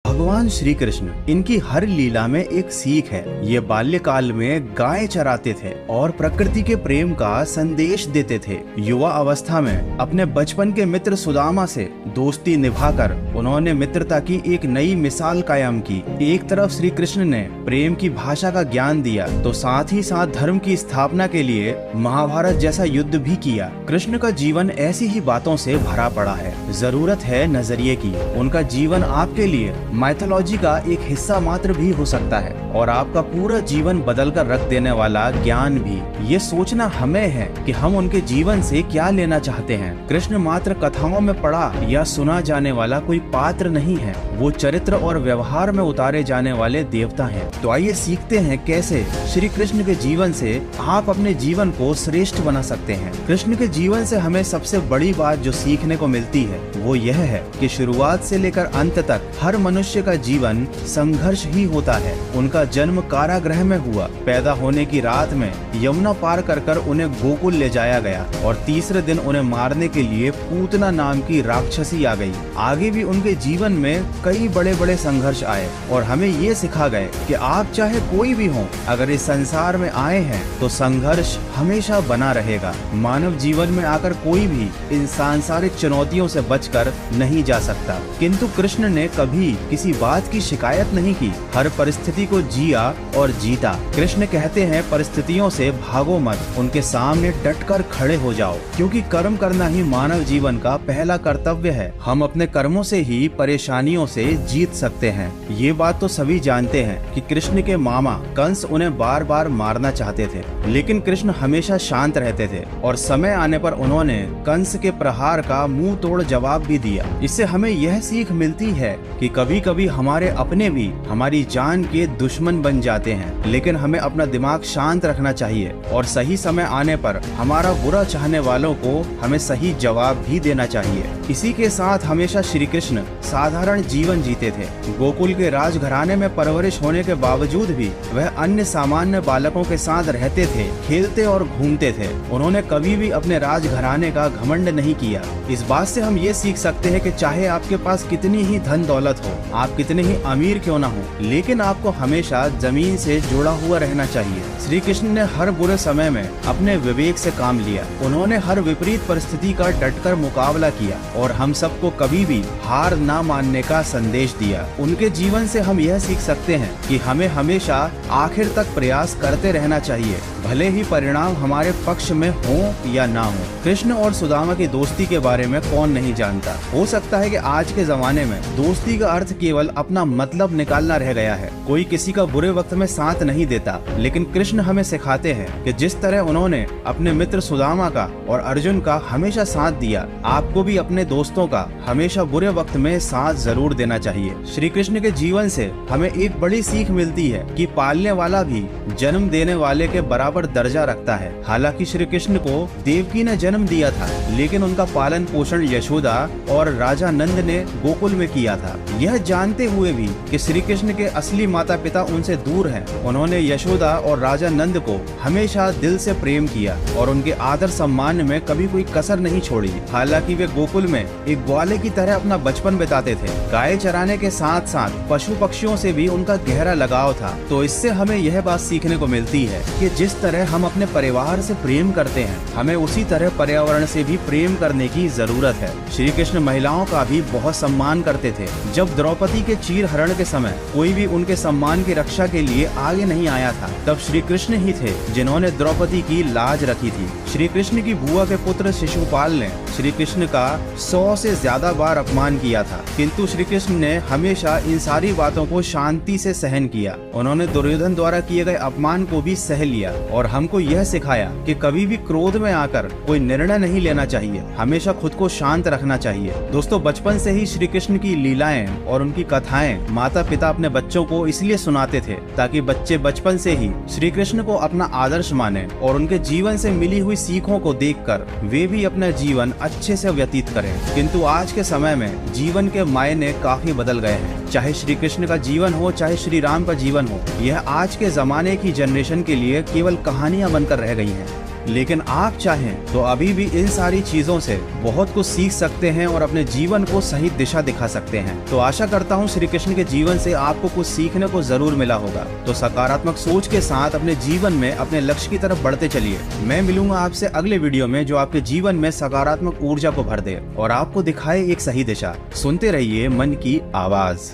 भगवान श्री कृष्ण, इनकी हर लीला में एक सीख है। ये बाल्यकाल में गाय चराते थे और प्रकृति के प्रेम का संदेश देते थे। युवा अवस्था में अपने बचपन के मित्र सुदामा से दोस्ती निभाकर उन्होंने मित्रता की एक नई मिसाल कायम की। एक तरफ श्री कृष्ण ने प्रेम की भाषा का ज्ञान दिया, तो साथ ही साथ धर्म की स्थापना के लिए महाभारत जैसा युद्ध भी किया। कृष्ण का जीवन ऐसी ही बातों से भरा पड़ा है। जरूरत है नजरिए की। उनका जीवन आपके लिए माइथोलॉजी का एक हिस्सा मात्र भी हो सकता है और आपका पूरा जीवन बदल कर रख देने वाला ज्ञान भी। ये सोचना हमें है कि हम उनके जीवन से क्या लेना चाहते हैं। कृष्ण मात्र कथाओं में पढ़ा या सुना जाने वाला कोई पात्र नहीं है, वो चरित्र और व्यवहार में उतारे जाने वाले देवता हैं। तो आइए सीखते हैं कैसे श्री कृष्ण के जीवन से आप अपने जीवन को श्रेष्ठ बना सकते हैं। कृष्ण के जीवन से हमें सबसे बड़ी बात जो सीखने को मिलती है वो यह है कि शुरुआत से लेकर अंत तक हर मनुष्य का जीवन संघर्ष ही होता है। उनका जन्म कारागृह में हुआ। पैदा होने की रात में यमुना पार कर उन्हें गोकुल ले जाया गया और तीसरे दिन उन्हें मारने के लिए पूतना नाम की राक्षसी आ गई। आगे भी उनके जीवन में कई बड़े बड़े संघर्ष आए और हमें ये सिखा गए कि आप चाहे कोई भी हो, अगर इस संसार में आए हैं तो संघर्ष हमेशा बना रहेगा। मानव जीवन में आकर कोई भी इन सांसारिक चुनौतियों से बचकर नहीं जा सकता, किंतु कृष्ण ने कभी किसी बात की शिकायत नहीं की। हर परिस्थिति को जिया और जीता। कृष्ण कहते हैं परिस्थितियों से भागो मत, उनके सामने डटकर खड़े हो जाओ, क्योंकि कर्म करना ही मानव जीवन का पहला कर्तव्य है। हम अपने कर्मों से ही परेशानियों से जीत सकते हैं। ये बात तो सभी जानते हैं कि कृष्ण के मामा कंस उन्हें बार बार मारना चाहते थे, लेकिन कृष्ण हमेशा शांत रहते थे और समय आने पर उन्होंने कंस के प्रहार का मुंह तोड़ जवाब भी दिया। इससे हमें यह सीख मिलती है कि कभी कभी हमारे अपने भी हमारी जान के दुश्मन बन जाते हैं, लेकिन हमें अपना दिमाग शांत रखना चाहिए और सही समय आने पर हमारा बुरा चाहने वालों को हमें सही जवाब भी देना चाहिए। इसी के साथ हमेशा श्री कृष्ण साधारण जीवन जीते थे। गोकुल के राजघराने में परवरिश होने के बावजूद भी वह अन्य सामान्य बालकों के साथ रहते थे, खेलते और घूमते थे। उन्होंने कभी भी अपने राजघराने का घमंड नहीं किया। इस बात से हम ये सीख सकते हैं कि चाहे आपके पास कितनी ही धन दौलत हो, आप कितने ही अमीर क्यों ना हो, लेकिन आपको हमेशा जमीन से जुड़ा हुआ रहना चाहिए। श्री कृष्ण ने हर बुरे समय में अपने विवेक से काम लिया। उन्होंने हर विपरीत परिस्थिति का डटकर मुकाबला किया और हम सबको कभी भी हार ना मानने का संदेश दिया। उनके जीवन से हम यह सीख सकते हैं कि हमें हमेशा आखिर तक प्रयास करते रहना चाहिए, भले ही परिणाम हमारे पक्ष में हो या ना हो। कृष्ण और सुदामा की दोस्ती के बारे में कौन नहीं जानता। हो सकता है कि आज के जमाने में दोस्ती का अर्थ केवल अपना मतलब निकालना रह गया है। कोई किसी का बुरे वक्त में साथ नहीं देता, लेकिन कृष्ण हमें सिखाते हैं कि जिस तरह उन्होंने अपने मित्र सुदामा का और अर्जुन का हमेशा साथ दिया, आपको भी अपने दोस्तों का हमेशा बुरे वक्त में साथ जरूर देना चाहिए। श्री कृष्ण के जीवन से हमें एक बड़ी सीख मिलती है कि पालने वाला भी जन्म देने वाले के बराबर दर्जा रखता है। हालांकि श्री कृष्ण को देवकी ने जन्म दिया था, लेकिन उनका पालन पोषण यशोदा और राजा नंद ने गोकुल में किया था। यह जानते हुए भी कि श्री कृष्ण के असली माता पिता उनसे दूर हैं, उन्होंने यशोदा और राजा नंद को हमेशा दिल से प्रेम किया और उनके आदर सम्मान में कभी कोई कसर नहीं छोड़ी। हालांकि वे गोकुल में एक ग्वाले की तरह अपना बचपन बिताते थे। गाय चराने के साथ साथ पशु पक्षियों से भी उनका गहरा लगाव था। तो इससे हमें यह बात सीखने को मिलती है कि जिस तरह हम अपने परिवार से प्रेम करते हैं, हमें उसी तरह पर्यावरण से भी प्रेम करने की जरूरत है। श्री कृष्ण महिलाओं का भी बहुत सम्मान करते थे। जब द्रौपदी के चीर हरण के समय कोई भी उनके सम्मान की रक्षा के लिए आगे नहीं आया था, तब श्री कृष्ण ही थे जिन्होंने द्रौपदी की लाज रखी थी। श्री कृष्ण की बुआ के पुत्र शिशुपाल ने श्री कृष्ण का 100 से ज्यादा बार अपमान किया था, किंतु श्री कृष्ण ने हमेशा इन सारी बातों को शांति से सहन किया। उन्होंने दुर्योधन द्वारा किए गए अपमान को भी सह लिया और हमको यह सिखाया कि कभी भी क्रोध में आकर कोई निर्णय नहीं लेना चाहिए, हमेशा खुद को शांत रखना चाहिए। दोस्तों, बचपन से ही श्री कृष्ण की लीलाएं और उनकी कथाएं माता पिता अपने बच्चों को इसलिए सुनाते थे ताकि बच्चे बचपन से ही श्री कृष्ण को अपना आदर्श माने और उनके जीवन से मिली हुई सीखों को देखकर वे भी अपना जीवन अच्छे से व्यतीत करें। किंतु आज के समय में जीवन के मायने काफी बदल गए हैं। चाहे श्री कृष्ण का जीवन हो, चाहे श्री राम का जीवन हो, यह आज के जमाने की जनरेशन के लिए केवल कहानियां बनकर रह गई हैं। लेकिन आप चाहें तो अभी भी इन सारी चीजों से बहुत कुछ सीख सकते हैं और अपने जीवन को सही दिशा दिखा सकते हैं। तो आशा करता हूँ श्री कृष्ण के जीवन से आपको कुछ सीखने को जरूर मिला होगा। तो सकारात्मक सोच के साथ अपने जीवन में अपने लक्ष्य की तरफ बढ़ते चलिए। मैं मिलूंगा आपसे अगले वीडियो में जो आपके जीवन में सकारात्मक ऊर्जा को भर दे और आपको दिखाए एक सही दिशा। सुनते रहिए मन की आवाज।